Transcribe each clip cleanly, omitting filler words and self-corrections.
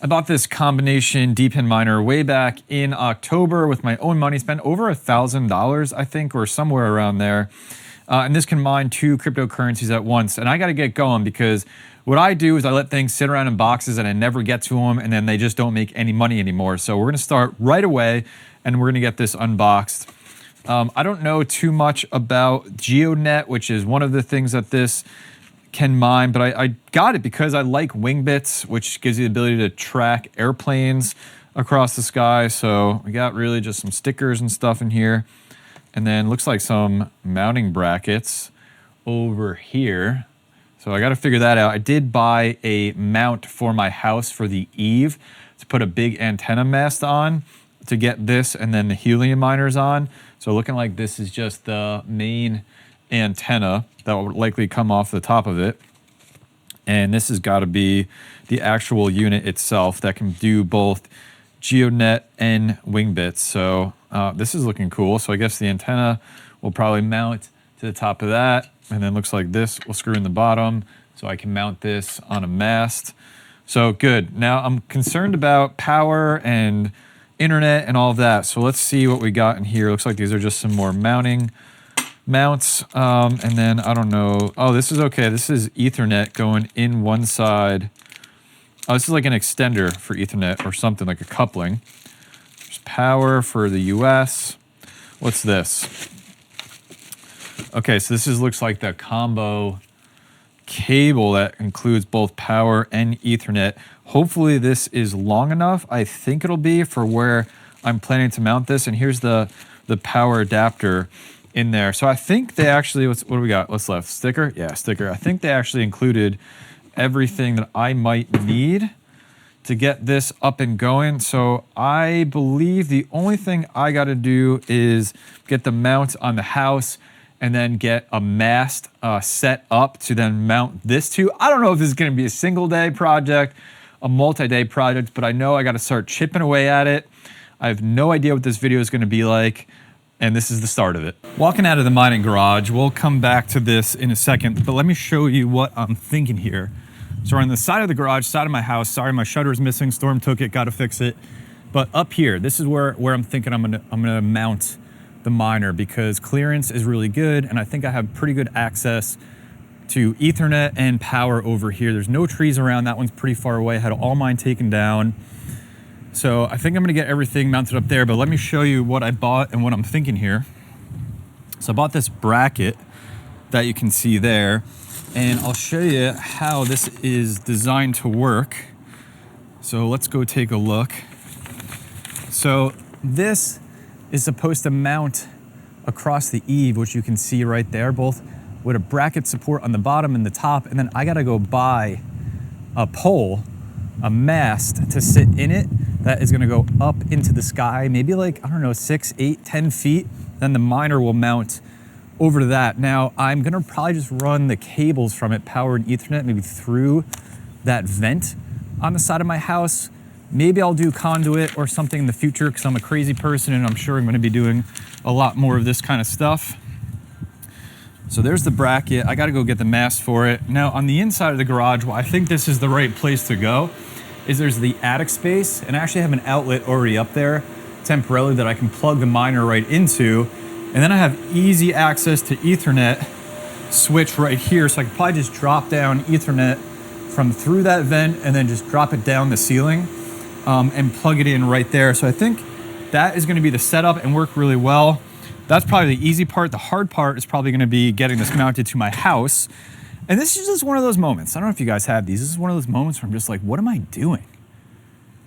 I bought this combination D-pin miner way back in October with my own money, spent over $1,000, I think, or somewhere around there. And this can mine 2 cryptocurrencies at once. And I got to get going because what I do is I let things sit around in boxes and I never get to them, and then they just don't make any money anymore. So we're going to start right away and we're going to get this unboxed. I don't know too much about Geodnet, which is one of the things that this can mine, but I got it because I like Wingbits, which gives you the ability to track airplanes across the sky. So we got really just some stickers and stuff in here. And then looks like some mounting brackets over here. So I got to figure that out. I did buy a mount for my house for the eave to put a big antenna mast on to get this and then the helium miners on. So looking like this is just the main antenna that will likely come off the top of it. And this has got to be the actual unit itself that can do both Geodnet and Wingbits. So this is looking cool. So I guess the antenna will probably mount to the top of that. And then looks like this will screw in the bottom. So I can mount this on a mast. So good. Now I'm concerned about power and internet and all of that. So let's see what we got in here. Looks like these are just some more mounts. And then I don't know. Oh, this is okay. This is Ethernet going in one side. Oh, this is like an extender for Ethernet or something, like a coupling. There's power for the US. What's this? Okay, so this looks like the combo cable that includes both power and Ethernet. Hopefully this is long enough. I think it'll be for where I'm planning to mount this. And here's the power adapter in there. So I think they actually, what do we got? What's left? Sticker? Yeah, sticker. I think they actually included everything that I might need to get this up and going. So I believe the only thing I got to do is get the mount on the house and then get a mast set up to then mount this to. I don't know if this is going to be a single day project, a multi-day project, but I know I got to start chipping away at it. I have no idea what this video is going to be like, and this is the start of it. Walking out of the mining garage, we'll come back to this in a second, but let me show you what I'm thinking here. So we're on the side of the garage, side of my house. Sorry, my shutter is missing. Storm took it, got to fix it. But up here, this is where I'm thinking I'm gonna mount the miner because clearance is really good, and I think I have pretty good access to Ethernet and power over here. There's no trees around. That one's pretty far away. I had all mine taken down. So I think I'm gonna get everything mounted up there, but let me show you what I bought and what I'm thinking here. So I bought this bracket that you can see there, and I'll show you how this is designed to work. So let's go take a look. So this is supposed to mount across the eave, which you can see right there, both with a bracket support on the bottom and the top. And then I gotta go buy a pole, a mast to sit in it that is gonna go up into the sky, maybe like, I don't know, 6, 8, 10 feet. Then the miner will mount over to that. Now I'm gonna probably just run the cables from it, power and Ethernet, maybe through that vent on the side of my house. Maybe I'll do conduit or something in the future because I'm a crazy person and I'm sure I'm gonna be doing a lot more of this kind of stuff. So there's the bracket. I gotta go get the mast for it. Now on the inside of the garage, well, I think this is the right place to go, is there's the attic space, and I actually have an outlet already up there temporarily that I can plug the miner right into. And then I have easy access to Ethernet switch right here. So I could probably just drop down Ethernet from through that vent and then just drop it down the ceiling and plug it in right there. So I think that is gonna be the setup and work really well. That's probably the easy part. The hard part is probably gonna be getting this mounted to my house. And this is just one of those moments. I don't know if you guys have these. This is one of those moments where I'm just like, what am I doing?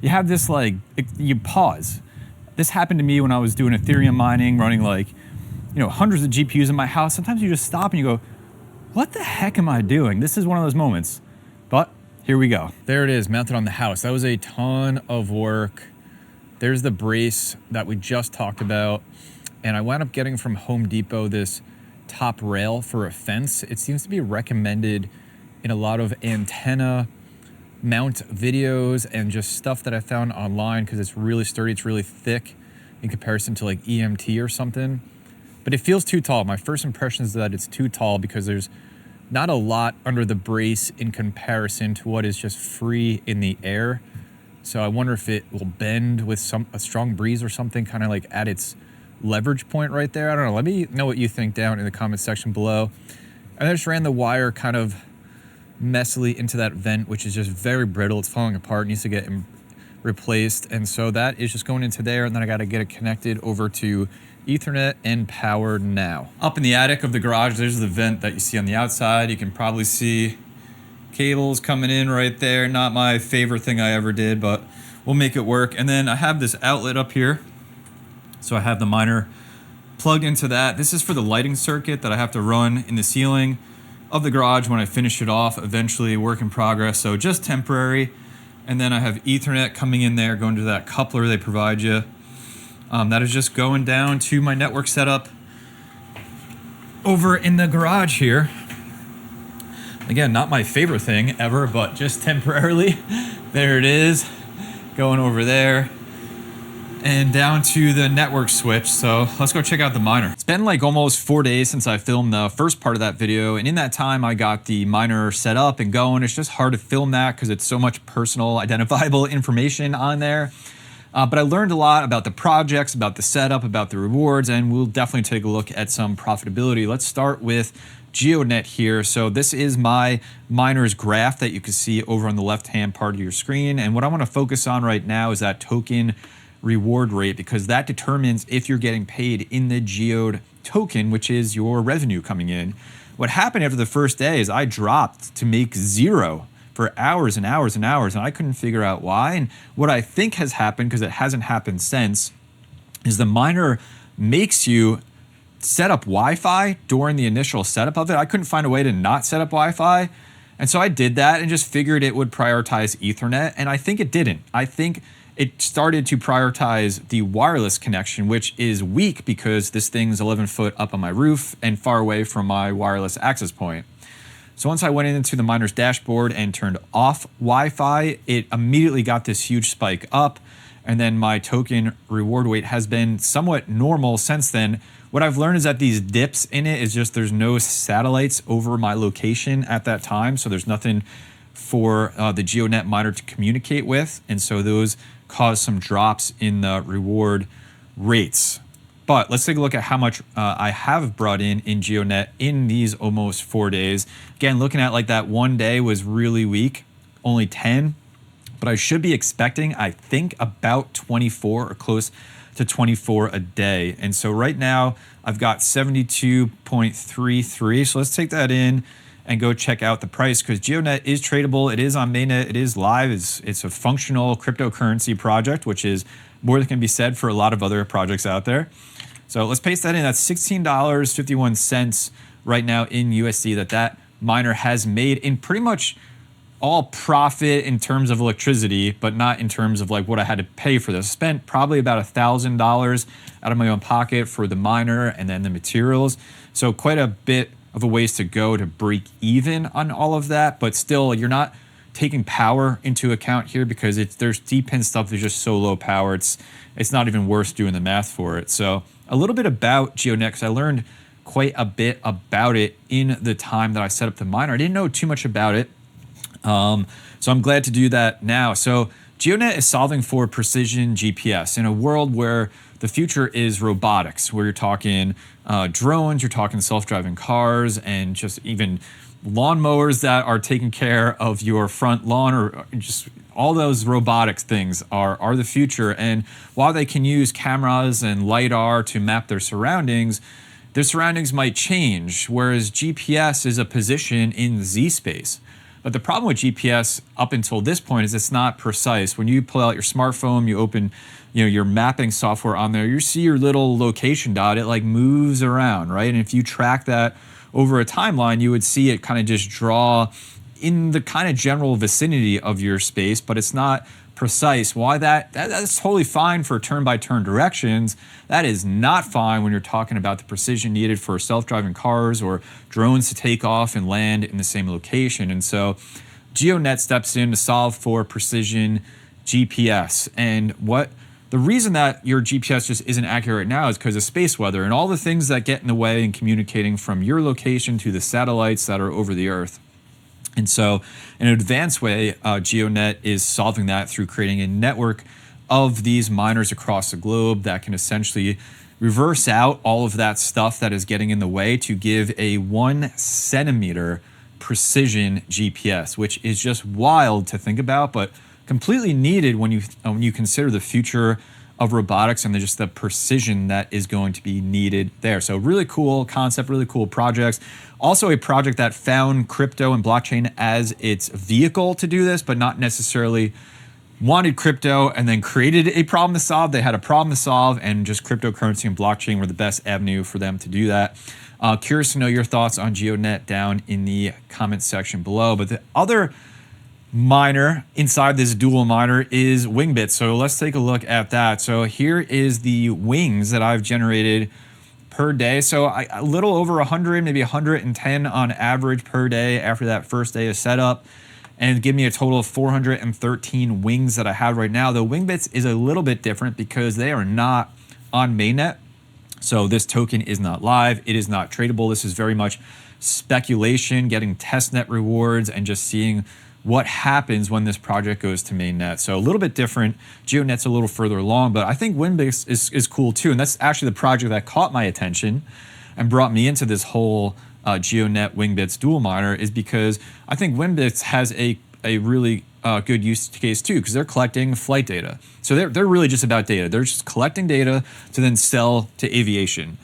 You have this like, you pause. This happened to me when I was doing Ethereum mining, running like, hundreds of GPUs in my house. Sometimes you just stop and you go, what the heck am I doing? This is one of those moments, but here we go. There it is, mounted on the house. That was a ton of work. There's the brace that we just talked about. And I wound up getting from Home Depot this top rail for a fence. It seems to be recommended in a lot of antenna mount videos and just stuff that I found online because it's really sturdy, it's really thick in comparison to like EMT or something. But it feels too tall. My first impression is that it's too tall because there's not a lot under the brace in comparison to what is just free in the air So I wonder if it will bend with a strong breeze or something, kind of like at its leverage point right there. I don't know. Let me know what you think down in the comment section below. And I just ran the wire kind of messily into that vent, which is just very brittle. It's falling apart, needs to get replaced. And so that is just going into there, and then I got to get it connected over to Ethernet and powered now. Up in the attic of the garage, there's the vent that you see on the outside. You can probably see cables coming in right there. Not my favorite thing I ever did, but we'll make it work. And then I have this outlet up here. So I have the miner plugged into that. This is for the lighting circuit that I have to run in the ceiling of the garage when I finish it off, eventually, work in progress. So just temporary. And then I have Ethernet coming in there, going to that coupler they provide you. That is just going down to my network setup over in the garage here. Again, not my favorite thing ever, but just temporarily. There it is, going over there and down to the network switch. So let's go check out the miner. It's been like almost 4 days since I filmed the first part of that video. And in that time, I got the miner set up and going. It's just hard to film that because it's so much personal, identifiable information on there. But I learned a lot about the projects, about the setup, about the rewards, and we'll definitely take a look at some profitability. Let's start with Geodnet here. So this is my miner's graph that you can see over on the left-hand part of your screen. And what I want to focus on right now is that token reward rate, because that determines if you're getting paid in the Geode token, which is your revenue coming in. What happened after the first day is I dropped to make 0 for hours and hours and hours, and I couldn't figure out why. And what I think has happened, because it hasn't happened since, is the miner makes you set up Wi-Fi during the initial setup of it. I couldn't find a way to not set up Wi-Fi. And so I did that and just figured it would prioritize Ethernet. And I think it didn't. I think it started to prioritize the wireless connection, which is weak because this thing's 11 foot up on my roof and far away from my wireless access point. So once I went into the miner's dashboard and turned off Wi-Fi, it immediately got this huge spike up. And then my token reward weight has been somewhat normal since then. What I've learned is that these dips in it is just there's no satellites over my location at that time. So there's nothing for the Geodnet miner to communicate with. And so those cause some drops in the reward rates. But let's take a look at how much I have brought in Geodnet in these almost 4 days. Again, looking at like that 1 day was really weak, only 10. But I should be expecting, I think, about 24 or close to 24 a day. And so right now I've got 72.33. So let's take that in and go check out the price, because Geodnet is tradable. It is on mainnet. It is live. It's a functional cryptocurrency project, which is more than can be said for a lot of other projects out there. So let's paste that in. That's $16.51 right now in USD that miner has made in pretty much all profit in terms of electricity, but not in terms of like what I had to pay for this. Spent probably about $1,000 out of my own pocket for the miner and then the materials. So quite a bit of a ways to go to break even on all of that, but still you're not taking power into account here because there's deep in stuff that's just so low power. It's not even worth doing the math for it. So a little bit about Geodnet, because I learned quite a bit about it in the time that I set up the miner. I didn't know too much about it. So I'm glad to do that now. So Geodnet is solving for precision GPS in a world where the future is robotics, where you're talking drones, you're talking self-driving cars, and just even lawnmowers that are taking care of your front lawn, or just all those robotics things are the future. And while they can use cameras and LiDAR to map their surroundings might change, whereas GPS is a position in Z space. But the problem with GPS up until this point is it's not precise. When you pull out your smartphone, you open your mapping software on there, you see your little location dot, it like moves around, right? And if you track that over a timeline, you would see it kind of just draw in the kind of general vicinity of your space, but it's not precise. Why that's totally fine for turn-by-turn directions. That is not fine when you're talking about the precision needed for self-driving cars or drones to take off and land in the same location. And so Geodnet steps in to solve for precision GPS. And the reason that your GPS just isn't accurate right now is because of space weather and all the things that get in the way in communicating from your location to the satellites that are over the Earth. And so in an advanced way, Geodnet is solving that through creating a network of these miners across the globe that can essentially reverse out all of that stuff that is getting in the way to give a 1 centimeter precision GPS, which is just wild to think about, but completely needed when you consider the future of robotics and just the precision that is going to be needed there. So really cool concept, really cool projects. Also a project that found crypto and blockchain as its vehicle to do this, but not necessarily wanted crypto and then created a problem to solve. They had a problem to solve, and just cryptocurrency and blockchain were the best avenue for them to do that. Curious to know your thoughts on Geodnet down in the comment section below. But the other miner inside this dual miner is Wingbits. So let's take a look at that. So here is the wings that I've generated per day. So a little over 100, maybe 110 on average per day after that first day of setup, and give me a total of 413 wings that I have right now. The Wingbits is a little bit different because they are not on mainnet. So this token is not live. It is not tradable. This is very much speculation, getting testnet rewards and just seeing what happens when this project goes to mainnet. So a little bit different. Geodnet's a little further along, but I think Wingbits is cool too. And that's actually the project that caught my attention and brought me into this whole Geodnet Wingbits dual miner, is because I think Wingbits has a really good use case too, because they're collecting flight data. So they're really just about data. They're just collecting data to then sell to aviation.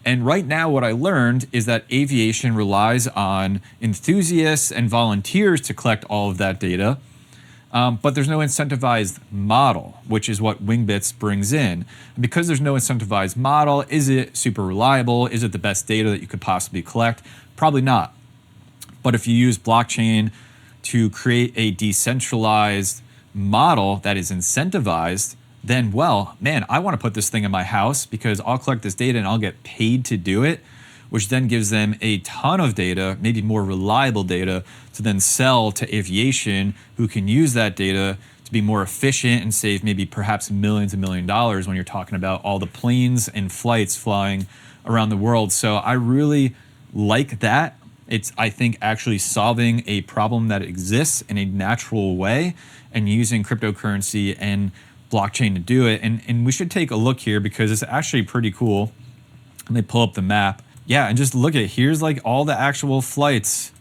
And right now what I learned is that aviation relies on enthusiasts and volunteers to collect all of that data, but there's no incentivized model, which is what Wingbits brings in. And because there's no incentivized model, is it super reliable? Is it the best data that you could possibly collect? Probably not. But if you use blockchain to create a decentralized model that is incentivized, then, well, man, I want to put this thing in my house because I'll collect this data and I'll get paid to do it, which then gives them a ton of data, maybe more reliable data, to then sell to aviation, who can use that data to be more efficient and save maybe perhaps millions and millions of dollars when you're talking about all the planes and flights flying around the world. So I really like that. It's, I think, actually solving a problem that exists in a natural way and using cryptocurrency and blockchain to do it. And we should take a look here because it's actually pretty cool. Let me pull up the map. Yeah, and just look at it. Here's like all the actual flights.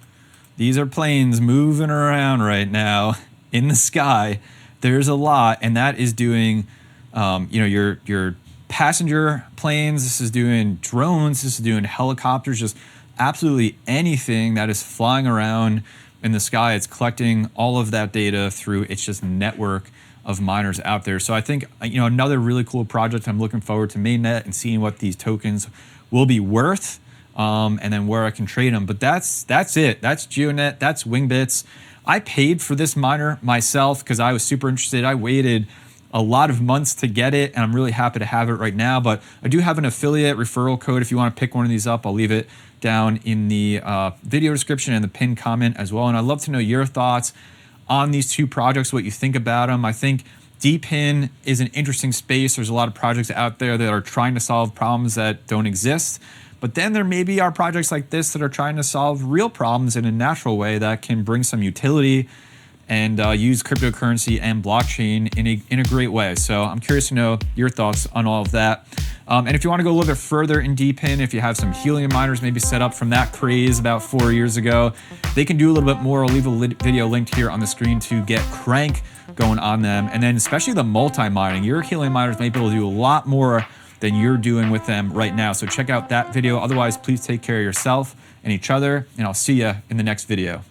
These are planes moving around right now in the sky. There's a lot, and that is doing, your passenger planes. This is doing drones. This is doing helicopters. Just absolutely anything that is flying around in the sky. It's collecting all of that data through its just network of miners out there. So I think, another really cool project. I'm looking forward to mainnet and seeing what these tokens will be worth, and then where I can trade them. But that's it. That's Geodnet. That's Wingbits. I paid for this miner myself because I was super interested. I waited a lot of months to get it, and I'm really happy to have it right now. But I do have an affiliate referral code. If you want to pick one of these up, I'll leave it down in the video description and the pinned comment as well. And I'd love to know your thoughts on these two projects, what you think about them. I think DePIN is an interesting space. There's a lot of projects out there that are trying to solve problems that don't exist. But then there maybe are projects like this that are trying to solve real problems in a natural way that can bring some utility and use cryptocurrency and blockchain in a great way. So I'm curious to know your thoughts on all of that. And if you want to go a little bit further in DePIN, if you have some helium miners maybe set up from that craze about 4 years ago, they can do a little bit more. I'll leave a video linked here on the screen to get crank going on them. And then especially the multi-mining, your helium miners may be able to do a lot more than you're doing with them right now. So check out that video. Otherwise, please take care of yourself and each other, and I'll see you in the next video.